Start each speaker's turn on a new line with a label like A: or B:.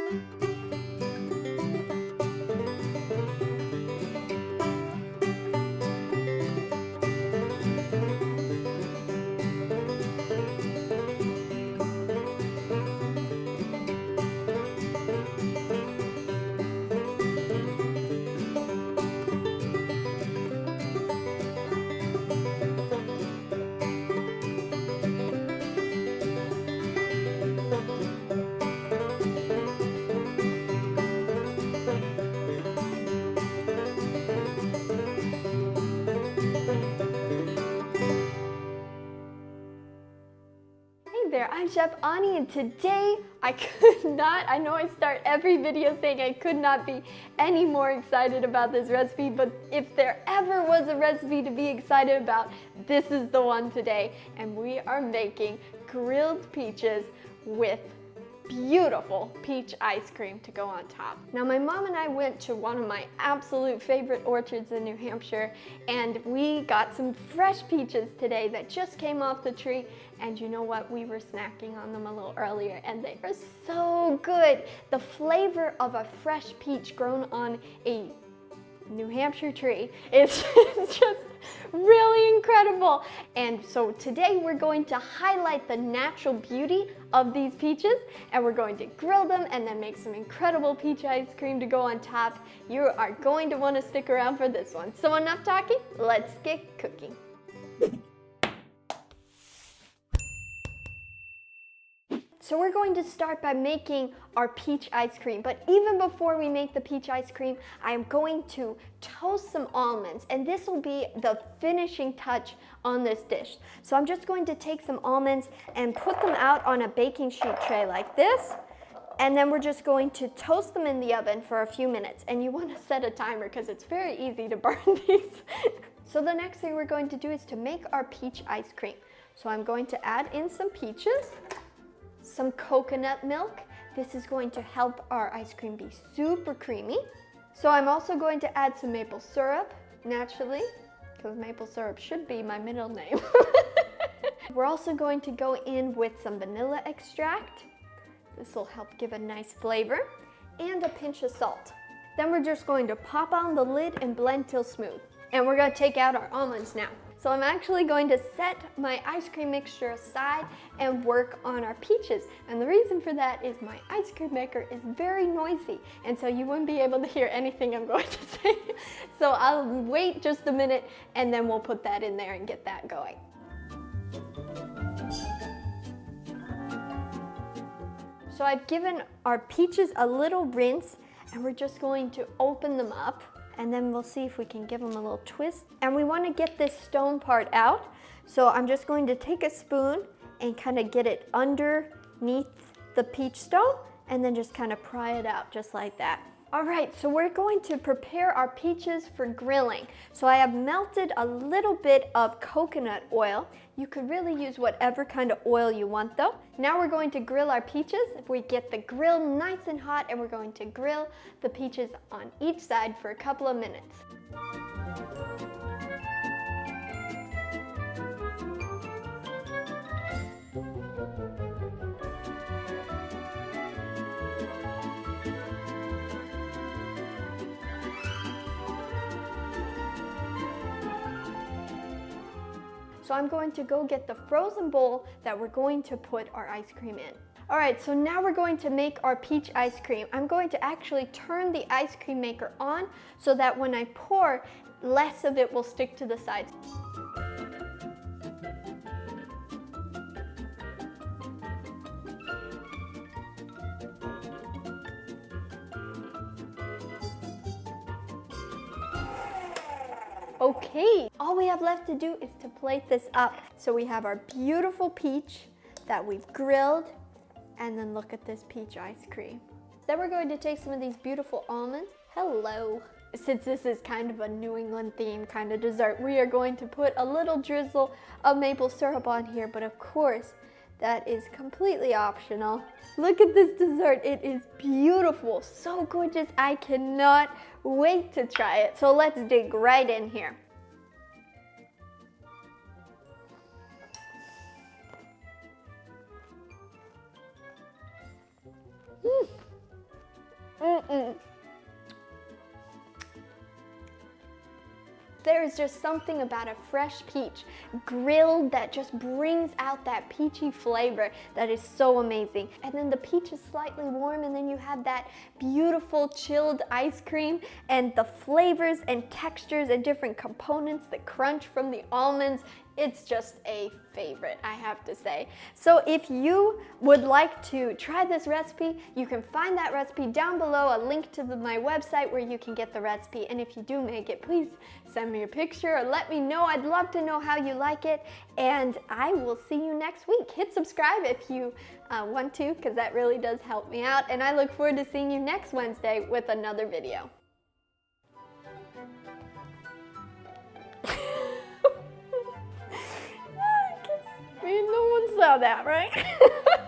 A: Hey there, I'm Chef Ani, and today I know I start every video saying I could not be any more excited about this recipe, but if there ever was a recipe to be excited about, this is the one today. And we are making grilled peaches with beautiful peach ice cream to go on top. Now my mom and I went to one of my absolute favorite orchards in New Hampshire, and we got some fresh peaches today that just came off the tree, and you know what, we were snacking on them a little earlier and they are so good. The flavor of a fresh peach grown on a New Hampshire tree is just really incredible. And so today we're going to highlight the natural beauty of these peaches, and we're going to grill them and then make some incredible peach ice cream to go on top. You are going to want to stick around for this one. So enough talking, let's get cooking. So we're going to start by making our peach ice cream, but even before we make the peach ice cream, I am going to toast some almonds, and this will be the finishing touch on this dish. So I'm just going to take some almonds and put them out on a baking sheet tray like this, and then we're just going to toast them in the oven for a few minutes. And you want to set a timer because it's very easy to burn these. So the next thing we're going to do is to make our peach ice cream. So I'm going to add in some peaches, some coconut milk. This is going to help our ice cream be super creamy. So I'm also going to add some maple syrup, naturally, because maple syrup should be my middle name. We're also going to go in with some vanilla extract. This will help give a nice flavor, and a pinch of salt. Then we're just going to pop on the lid and blend till smooth. And we're going to take out our almonds now. So I'm actually going to set my ice cream mixture aside and work on our peaches. And the reason for that is my ice cream maker is very noisy, and so you wouldn't be able to hear anything I'm going to say. So I'll wait just a minute and then we'll put that in there and get that going. So I've given our peaches a little rinse, and we're just going to open them up, and then we'll see if we can give them a little twist. And we want to get this stone part out. So I'm just going to take a spoon and kind of get it underneath the peach stone, and then just kind of pry it out just like that. All right, so we're going to prepare our peaches for grilling. So I have melted a little bit of coconut oil. You could really use whatever kind of oil you want though. Now we're going to grill our peaches. We get the grill nice and hot, and we're going to grill the peaches on each side for a couple of minutes. So I'm going to go get the frozen bowl that we're going to put our ice cream in. All right, so now we're going to make our peach ice cream. I'm going to actually turn the ice cream maker on so that when I pour, less of it will stick to the sides. Okay, all we have left to do is to plate this up. So we have our beautiful peach that we've grilled, and then look at this peach ice cream. Then we're going to take some of these beautiful almonds. Hello. Since this is kind of a New England themed kind of dessert, we are going to put a little drizzle of maple syrup on here, but of course, that is completely optional. Look at this dessert, it is beautiful, so gorgeous. I cannot wait to try it. So let's dig right in here. is just something about a fresh peach grilled that just brings out that peachy flavor that is so amazing. And then the peach is slightly warm, and then you have that beautiful chilled ice cream, and the flavors and textures and different components, the crunch from the almonds. It's just a favorite, I have to say. So if you would like to try this recipe, you can find that recipe down below, a link to my website where you can get the recipe. And if you do make it, please send me a picture or let me know. I'd love to know how you like it. And I will see you next week. Hit subscribe if you want to, because that really does help me out. And I look forward to seeing you next Wednesday with another video. No one saw that, right?